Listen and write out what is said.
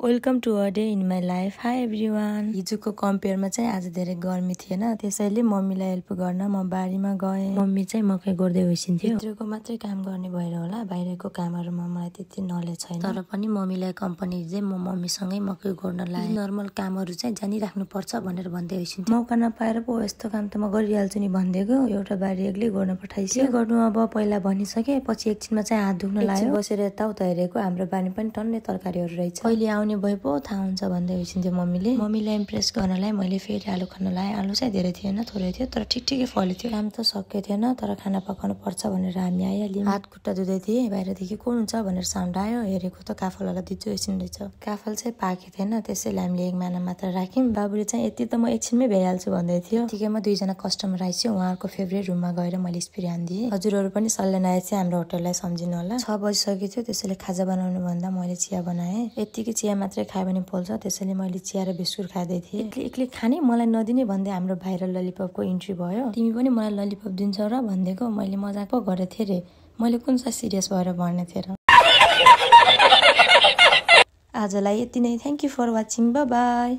Welcome to a day in my life. Hi everyone. हिजोको कम्पेयरमा चाहिँ आज धेरै गर्मी थिएन, त्यसैले मम्मीलाई हेल्प गर्न म बारीमा गएँ। मम्मी चाहिँ मकै गोड्दै होइसिन्थ्यो। भित्रको मात्रै काम गर्ने भएर होला, बाहिरको कामहरूमा मलाई त्यति नलेज छैन, तर पनि मम्मीलाई कम्पनी चाहिँ म मम्मीसँगै मकै गोड्न लाएँ। नर्मल कामहरू चाहिँ जानिराख्नु पर्छ भनेर भन्दै होइसिन्थ्यो। मौका नपाएर पो यस्तो काम त म गरिहाल्छु नि भनिदिएको। एउटा बारी एक्लै गोड्न पठाइसक्यो। के गर्नु अब, पहिला भनिसके, पछि एकछिनमा चाहिँ हात दुख्न लाग्यो। बसेर यताउता हेरेको हाम्रो बारी पनि टन्नै तरकारीहरू रहेछ। कहिले आउने भए पो थाहा हुन्छ भन्दै होइसिन्थ्यो मम्मीले। मम्मीलाई इम्प्रेस गर्नलाई मैले फेरि आलु खान लाएँ। आलु चाहिँ धेरै थिएन, थोरै थियो, तर ठिकै फल्यो थियो। काम त सकेको थिएन, तर खाना पकाउनु पर्छ भनेर हामी आइहाल्यौँ। हात खुट्टा धुँदै थिएँ, बाहिरदेखि को हुन्छ भनेर साउन्ड आयो। हेरेको त काफलवाला दिजु एकछिन रहेछ। काफल चाहिँ पाकेको थिएन, त्यसैले हामीले एक माना मात्र राख्यौँ। बाबुले चाहिँ यति त म एकछिनमै भइहाल्छु भन्दै थियो। ठिकैमा दुईजना कस्टमर आइसक्यो। उहाँहरूको फेभरेट रुममा गएर मैले स्प्रे हानिदिएँ। हजुरहरू पनि सल्लाह नआए चाहिँ हाम्रो होटललाई सम्झिनु होला। 6 बजिसकेको थियो, त्यसैले खाजा बनाउनु भन्दा मैले चिया बनाएँ। यतिकै चिया मात्रै खायो भने पोल्छ, त्यसैले मैले चिया र बिस्कुट खाँदै थिएँ। एक्लै खाने, मलाई नदिने भन्दै हाम्रो भाइरल ललिपपको इन्ट्री भयो। तिमी पनि मलाई ललिपप दिन्छौ र भन्देको। मैले मजाक पो गरेको थिएँ रे, मैले कुन चाहिँ सिरियस भएर भन्ने थिएँ र। आजलाई यति नै। Thank you for watching. Bye by.